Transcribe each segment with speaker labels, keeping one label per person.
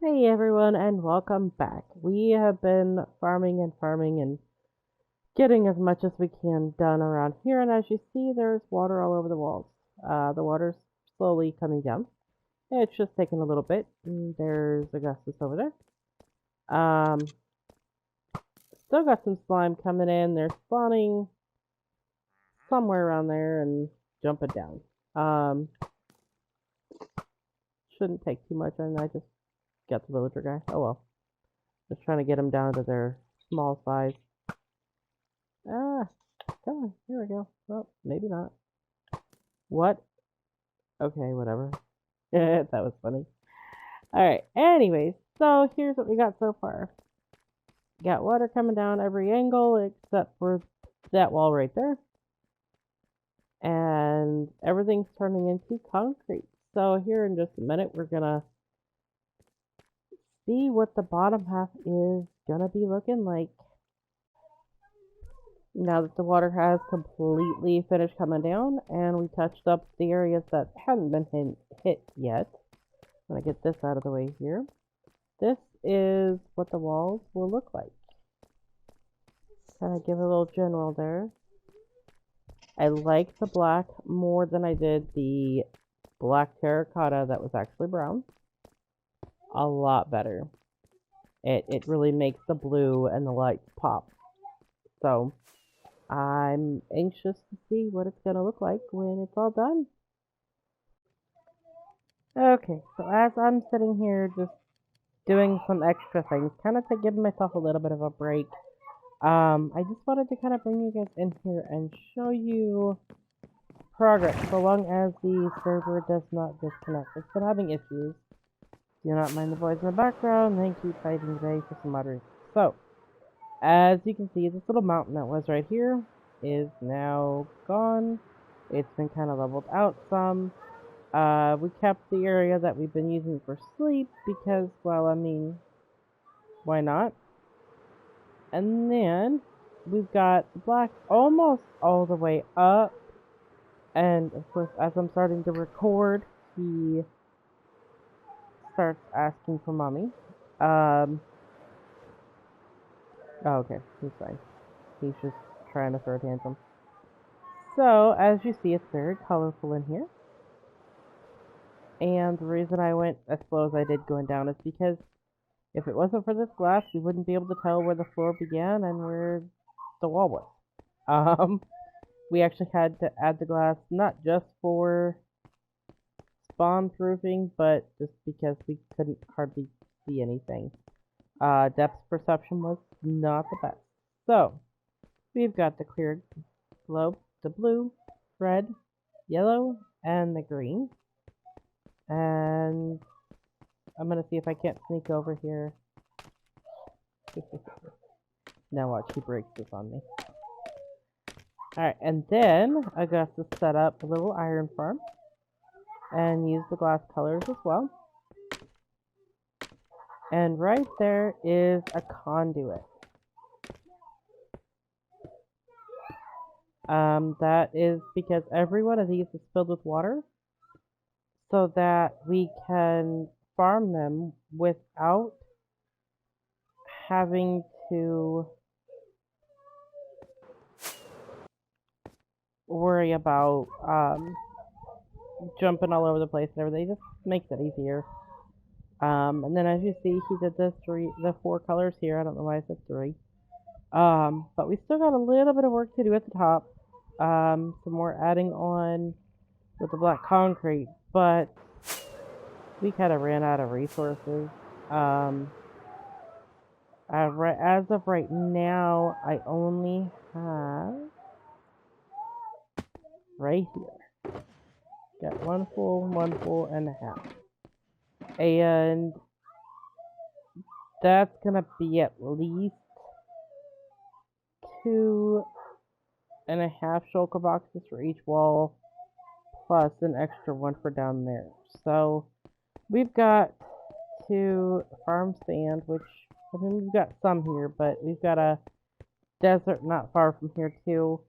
Speaker 1: Hey everyone, and welcome back. We have been farming and farming and getting as much as we can done around here, and as you see, there's water all over the walls. The water's slowly coming down. It's just taking a little bit. There's Augustus over there. Still got some slime coming in. They're spawning somewhere around there and jumping down. Shouldn't take too much, and I just got the villager guy. Oh well. Just trying to get them down to their small size. Ah, come on, here we go. Well, maybe not. What? Okay, whatever. That was funny. Alright, anyways, so here's what we got so far. Got water coming down every angle except for that wall right there. And everything's turning into concrete. So here in just a minute, we're gonna see what the bottom half is gonna be looking like. Now that the water has completely finished coming down and we touched up the areas that hadn't been hit yet. I'm going to get this out of the way here. This is what the walls will look like. Kind of give a little general there. I like the black more than I did the black terracotta that was actually brown. A lot better. It really makes the blue and the lights pop. So I'm anxious to see what it's going to look like when it's all done. Okay, so as I'm sitting here just doing some extra things, kind of to give myself a little bit of a break, I just wanted to kind of bring you guys in here and show you progress, so long as the server does not disconnect. It's been having issues. Do not mind the voice in the background. Thank you, Fighting Bay, for some moderation. So, as you can see, this little mountain that was right here is now gone. It's been kind of leveled out some. We kept the area that we've been using for sleep because, well, I mean, why not? And then we've got the black almost all the way up. And of course, as I'm starting to record, he starts asking for mommy. Oh, okay, he's fine. He's just trying to throw a tantrum. So, as you see, it's very colorful in here. And the reason I went as slow as I did going down is because if it wasn't for this glass, we wouldn't be able to tell where the floor began and where the wall was. We actually had to add the glass not just for spawn proofing, but just because we couldn't hardly see anything. Depth perception was not the best. So, we've got the clear globe, the blue, red, yellow, and the green. And I'm gonna see if I can't sneak over here. Now watch, he breaks this on me. Alright, and then Augustus set up a little iron farm and used the glass colors as well. And right there is a conduit. That is because every one of these is filled with water so that we can farm them without having to worry about jumping all over the place and everything. It just makes it easier. And then as you see, he did the 4 colors here. I don't know why I said 3. But we still got a little bit of work to do at the top. Some more adding on with the black concrete, but we kind of ran out of resources. As of right now, I only have right here. Got one full and a half. And that's gonna be at least 2.5 shulker boxes for each wall, plus an extra one for down there. So we've got 2 farm stand, which I mean we've got some here, but we've got a desert not far from here too.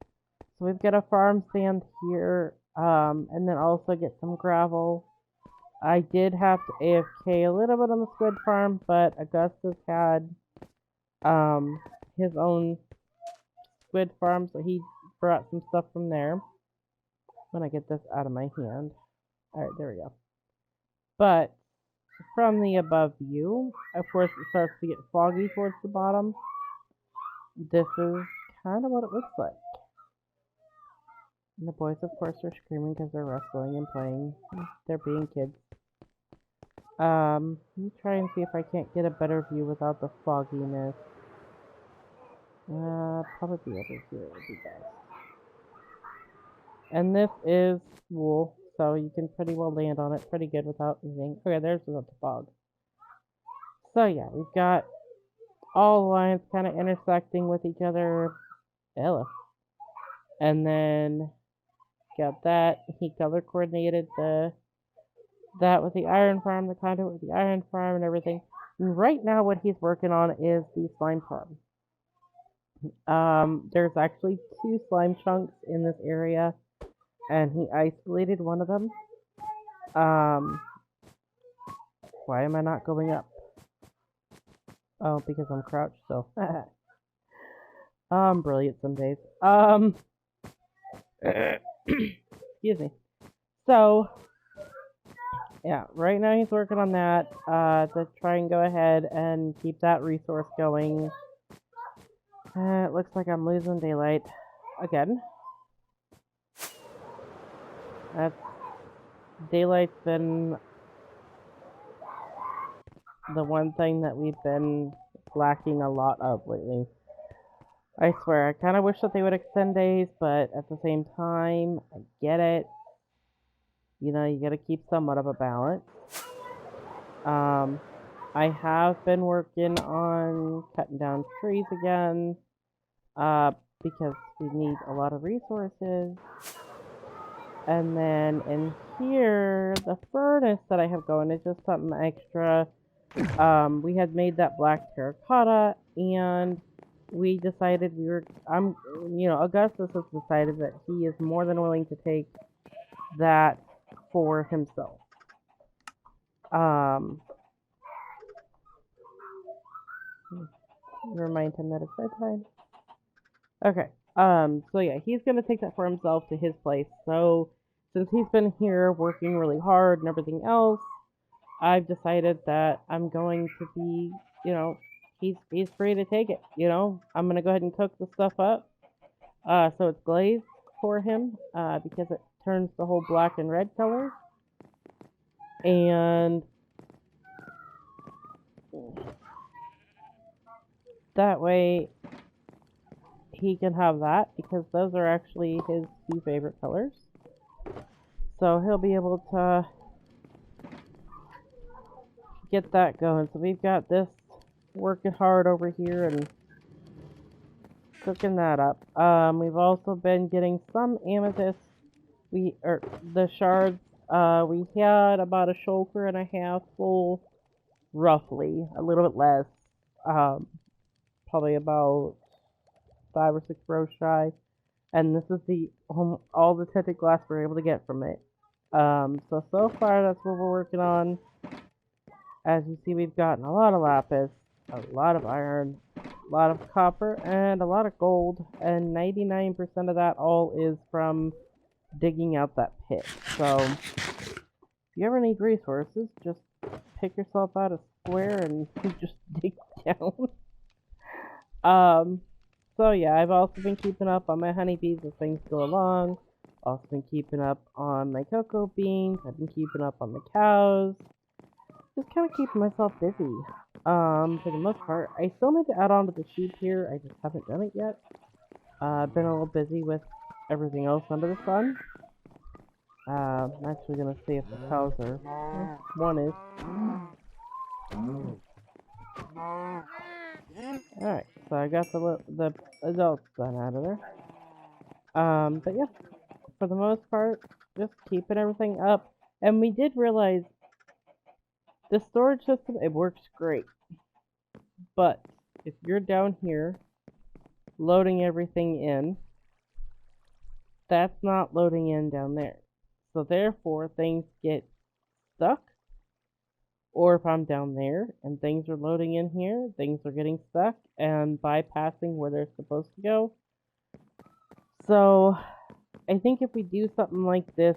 Speaker 1: So we've got a farm stand here, and then also get some gravel. I did have to AFK a little bit on the squid farm, but Augustus had his own squid farm, so he brought some stuff from there. When I get this out of my hand. Alright, there we go. But from the above view, of course it starts to get foggy towards the bottom. This is kind of what it looks like. And the boys, of course, are screaming because they're wrestling and playing. They're being kids. Let me try and see if I can't get a better view without the fogginess. Probably over here would be best. And this is wool, so you can pretty well land on it pretty good without anything. Okay, there's the fog. So yeah, we've got all lines kind of intersecting with each other. Hello. And then got that. He color coordinated that with the iron farm, the conduit with the iron farm and everything. And right now what he's working on is the slime farm. There's actually 2 slime chunks in this area, and he isolated one of them. Why am I not going up? Oh, because I'm crouched still. I'm brilliant some days. Excuse me. So, yeah, right now he's working on that, to try and go ahead and keep that resource going. It looks like I'm losing daylight again. Daylight's been the one thing that we've been lacking a lot of lately. I swear, I kind of wish that they would extend days, but at the same time, I get it. You know, you gotta keep somewhat of a balance. I have been working on cutting down trees again, because we need a lot of resources. And then in here, the furnace that I have going is just something extra. We had made that black terracotta, and we decided Augustus has decided that he is more than willing to take that for himself. Remind him that it's bedtime. Okay. So yeah, he's gonna take that for himself to his place. So, since he's been here working really hard and everything else, I've decided that I'm going to be, he's free to take it, I'm gonna go ahead and cook the stuff up, so it's glazed for him, because it turns the whole black and red color. And that way he can have that, because those are actually his 2 favorite colors. So he'll be able to get that going. So we've got this working hard over here and cooking that up. We've also been getting some amethyst. The shards. We had about a shoulder and a half full, roughly, a little bit less. Probably about 5 or 6 rows shy. And this is all the tinted glass we're able to get from it. So far that's what we're working on. As you see, we've gotten a lot of lapis, a lot of iron, a lot of copper, and a lot of gold. And 99% of that all is from digging out that pit. So, if you ever need resources, just pick yourself out a square and just dig down. So yeah, I've also been keeping up on my honeybees as things go along. Also been keeping up on my cocoa beans. I've been keeping up on the cows. Just kind of keeping myself busy. For the most part. I still need to add on to the sheep here. I just haven't done it yet. I've been a little busy with everything else under the sun. I'm actually gonna see if the cows are. One is. Alright, so I got the adults done out of there. But yeah, for the most part, just keeping everything up. And we did realize the storage system, it works great. But if you're down here loading everything in, that's not loading in down there. So therefore, things get stuck or if I'm down there and things are loading in here, things are getting stuck and bypassing where they're supposed to go. So I think if we do something like this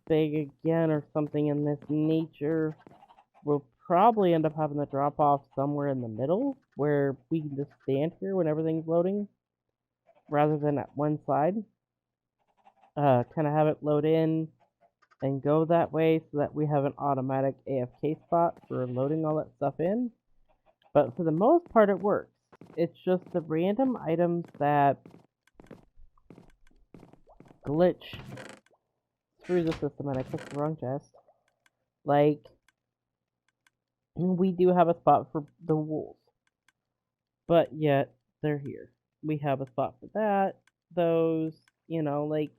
Speaker 1: big again or something in this nature, we'll probably end up having to drop off somewhere in the middle where we can just stand here when everything's loading rather than at one side. Kind of have it load in and go that way so that we have an automatic AFK spot for loading all that stuff in. But for the most part, it works. It's just the random items that glitch through the system, and I clicked the wrong chest. Like, we do have a spot for the wolves, but yet they're here. We have a spot for that, those, you know, like,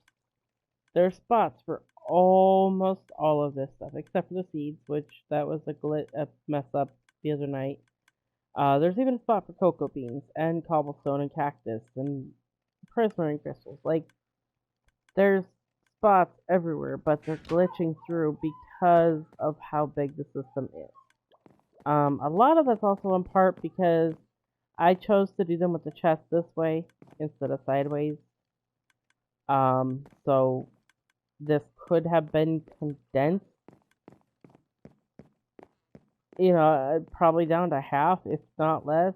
Speaker 1: there's spots for almost all of this stuff, except for the seeds, which that was a mess up the other night. There's even a spot for cocoa beans, and cobblestone, and cactus, and prismarine crystals. Like, there's spots everywhere, but they're glitching through because of how big the system is. A lot of that's also in part because I chose to do them with the chest this way instead of sideways. So this could have been condensed, you know, probably down to half, if not less.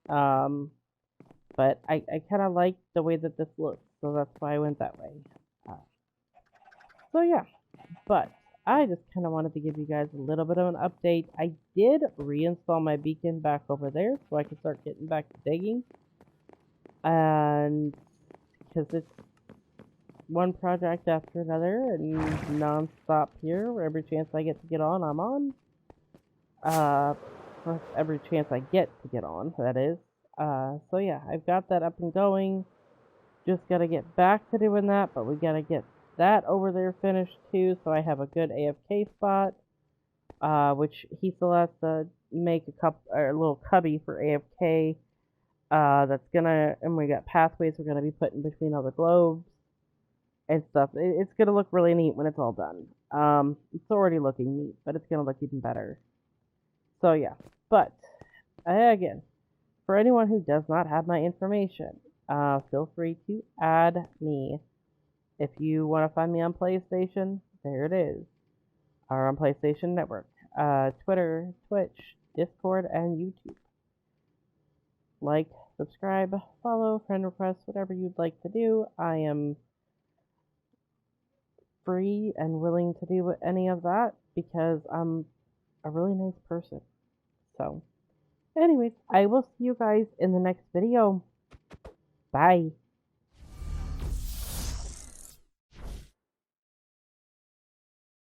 Speaker 1: But I kind of like the way that this looks, so that's why I went that way. So yeah, but I just kind of wanted to give you guys a little bit of an update. I did reinstall my beacon back over there so I can start getting back to digging. And because it's one project after another and non-stop here, where every chance I get to get on, I'm on. For every chance I get to get on, that is. So yeah, I've got that up and going. Just gotta get back to doing that, but we gotta get that over there finished too, so I have a good AFK spot. Which he still has to make a little cubby for AFK. That's gonna, and we got pathways we're gonna be putting between all the globes and stuff. It's gonna look really neat when it's all done. It's already looking neat, but it's gonna look even better. So yeah, but again, for anyone who does not have my information, feel free to add me. If you want to find me on PlayStation, there it is. Or on PlayStation Network, Twitter, Twitch, Discord, and YouTube. Like, subscribe, follow, friend request, whatever you'd like to do. I am free and willing to do any of that because I'm a really nice person. So, anyways, I will see you guys in the next video. Bye.